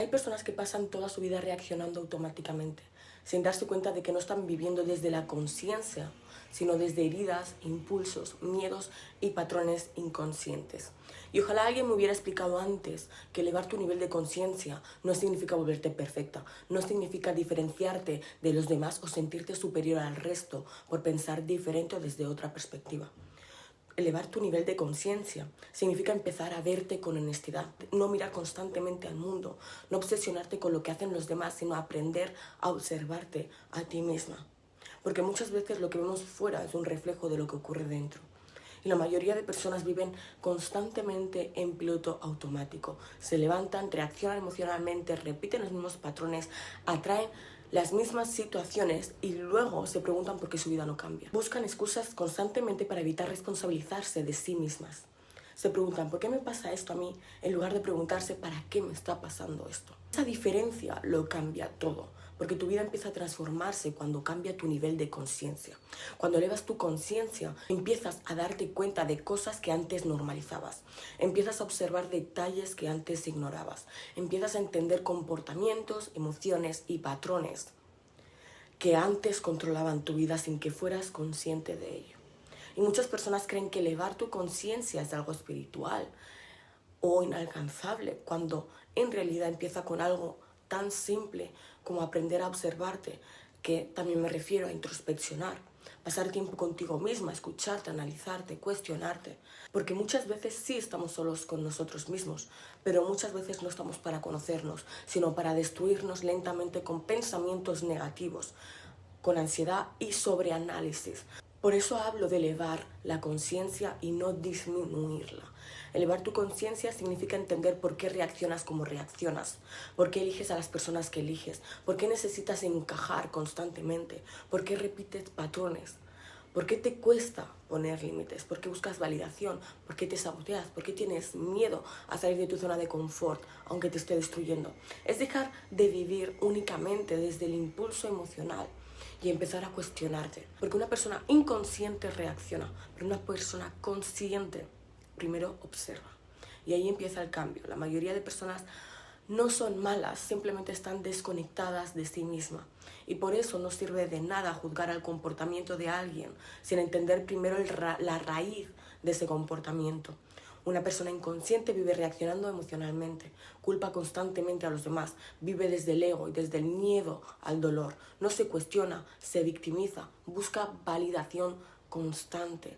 Hay personas que pasan toda su vida reaccionando automáticamente, sin darse cuenta de que no están viviendo desde la conciencia, sino desde heridas, impulsos, miedos y patrones inconscientes. Y ojalá alguien me hubiera explicado antes que elevar tu nivel de conciencia no significa volverte perfecta, no significa diferenciarte de los demás o sentirte superior al resto por pensar diferente o desde otra perspectiva. Elevar tu nivel de conciencia significa empezar a verte con honestidad, no mirar constantemente al mundo, no obsesionarte con lo que hacen los demás, sino aprender a observarte a ti misma. Porque muchas veces lo que vemos fuera es un reflejo de lo que ocurre dentro. Y la mayoría de personas viven constantemente en piloto automático. Se levantan, reaccionan emocionalmente, repiten los mismos patrones, atraen las mismas situaciones y luego se preguntan por qué su vida no cambia. Buscan excusas constantemente para evitar responsabilizarse de sí mismas. Se preguntan, ¿por qué me pasa esto a mí? En lugar de preguntarse, ¿para qué me está pasando esto? Esa diferencia lo cambia todo, porque tu vida empieza a transformarse cuando cambia tu nivel de conciencia. Cuando elevas tu conciencia, empiezas a darte cuenta de cosas que antes normalizabas. Empiezas a observar detalles que antes ignorabas. Empiezas a entender comportamientos, emociones y patrones que antes controlaban tu vida sin que fueras consciente de ello. Y muchas personas creen que elevar tu conciencia es algo espiritual o inalcanzable, cuando en realidad empieza con algo tan simple como aprender a observarte, que también me refiero a introspeccionar, pasar tiempo contigo misma, escucharte, analizarte, cuestionarte, porque muchas veces sí estamos solos con nosotros mismos, pero muchas veces no estamos para conocernos, sino para destruirnos lentamente con pensamientos negativos, con ansiedad y sobreanálisis. Por eso hablo de elevar la conciencia y no disminuirla. Elevar tu conciencia significa entender por qué reaccionas como reaccionas, por qué eliges a las personas que eliges, por qué necesitas encajar constantemente, por qué repites patrones, por qué te cuesta poner límites, por qué buscas validación, por qué te saboteas, por qué tienes miedo a salir de tu zona de confort, aunque te esté destruyendo. Es dejar de vivir únicamente desde el impulso emocional y empezar a cuestionarte. Porque una persona inconsciente reacciona, pero una persona consciente primero observa. Y ahí empieza el cambio. La mayoría de personas no son malas, simplemente están desconectadas de sí misma. Y por eso no sirve de nada juzgar al comportamiento de alguien sin entender primero la raíz de ese comportamiento. Una persona inconsciente vive reaccionando emocionalmente, culpa constantemente a los demás, vive desde el ego y desde el miedo al dolor. No se cuestiona, se victimiza, busca validación constante.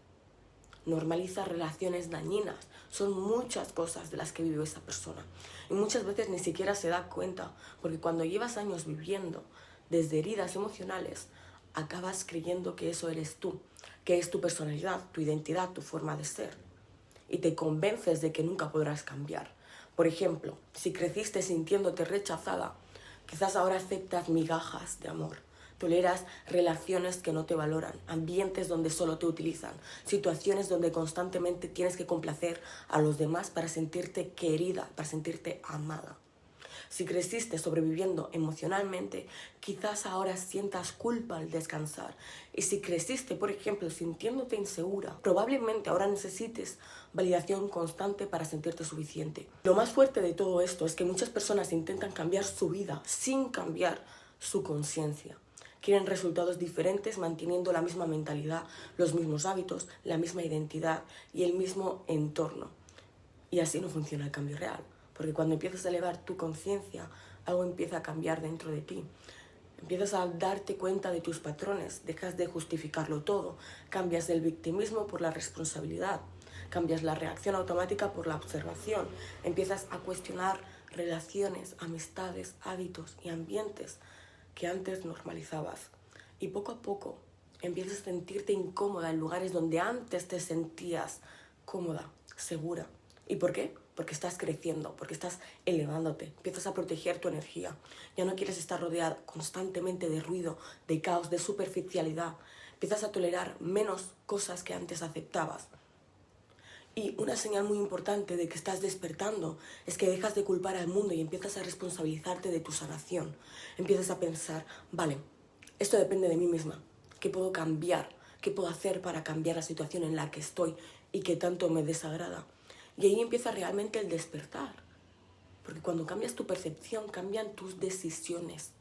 Normaliza relaciones dañinas. Son muchas cosas de las que vive esa persona. Y muchas veces ni siquiera se da cuenta, porque cuando llevas años viviendo desde heridas emocionales, acabas creyendo que eso eres tú, que es tu personalidad, tu identidad, tu forma de ser. Y te convences de que nunca podrás cambiar. Por ejemplo, si creciste sintiéndote rechazada, quizás ahora aceptas migajas de amor. Toleras relaciones que no te valoran, ambientes donde solo te utilizan, situaciones donde constantemente tienes que complacer a los demás para sentirte querida, para sentirte amada. Si creciste sobreviviendo emocionalmente, quizás ahora sientas culpa al descansar. Y si creciste, por ejemplo, sintiéndote insegura, probablemente ahora necesites validación constante para sentirte suficiente. Lo más fuerte de todo esto es que muchas personas intentan cambiar su vida sin cambiar su conciencia. Quieren resultados diferentes manteniendo la misma mentalidad, los mismos hábitos, la misma identidad y el mismo entorno. Y así no funciona el cambio real. Porque cuando empiezas a elevar tu conciencia, algo empieza a cambiar dentro de ti. Empiezas a darte cuenta de tus patrones, dejas de justificarlo todo, cambias el victimismo por la responsabilidad, cambias la reacción automática por la observación, empiezas a cuestionar relaciones, amistades, hábitos y ambientes que antes normalizabas. Y poco a poco empiezas a sentirte incómoda en lugares donde antes te sentías cómoda, segura. ¿Y por qué? Porque estás creciendo, porque estás elevándote, empiezas a proteger tu energía. Ya no quieres estar rodeada constantemente de ruido, de caos, de superficialidad. Empiezas a tolerar menos cosas que antes aceptabas. Y una señal muy importante de que estás despertando es que dejas de culpar al mundo y empiezas a responsabilizarte de tu sanación. Empiezas a pensar, vale, esto depende de mí misma. ¿Qué puedo cambiar? ¿Qué puedo hacer para cambiar la situación en la que estoy y que tanto me desagrada? Y ahí empieza realmente el despertar. Porque cuando cambias tu percepción, cambian tus decisiones.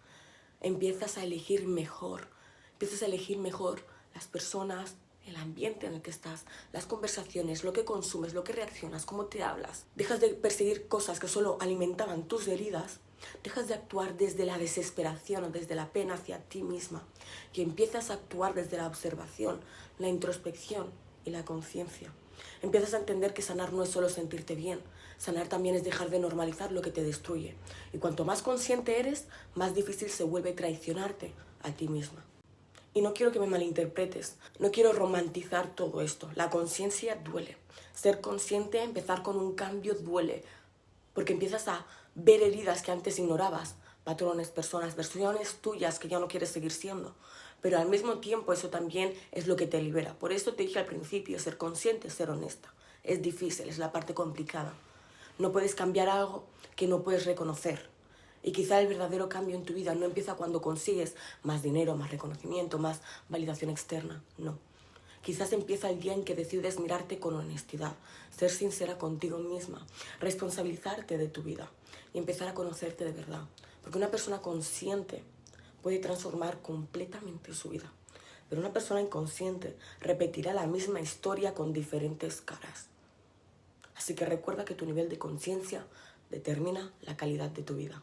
Empiezas a elegir mejor. Empiezas a elegir mejor las personas, el ambiente en el que estás, las conversaciones, lo que consumes, lo que reaccionas, cómo te hablas. Dejas de perseguir cosas que solo alimentaban tus heridas. Dejas de actuar desde la desesperación o desde la pena hacia ti misma. Y empiezas a actuar desde la observación, la introspección y la conciencia. Empiezas a entender que sanar no es solo sentirte bien. Sanar también es dejar de normalizar lo que te destruye. Y cuanto más consciente eres, más difícil se vuelve traicionarte a ti misma. Y no quiero que me malinterpretes, no quiero romantizar todo esto. La conciencia duele. Ser consciente, empezar con un cambio duele. Porque empiezas a ver heridas que antes ignorabas, patrones, personas, versiones tuyas que ya no quieres seguir siendo. Pero al mismo tiempo eso también es lo que te libera. Por eso te dije al principio, ser consciente, ser honesta. Es difícil, es la parte complicada. No puedes cambiar algo que no puedes reconocer. Y quizá el verdadero cambio en tu vida no empieza cuando consigues más dinero, más reconocimiento, más validación externa. No. Quizás empieza el día en que decides mirarte con honestidad, ser sincera contigo misma, responsabilizarte de tu vida y empezar a conocerte de verdad. Porque una persona consciente puede transformar completamente su vida. Pero una persona inconsciente repetirá la misma historia con diferentes caras. Así que recuerda que tu nivel de conciencia determina la calidad de tu vida.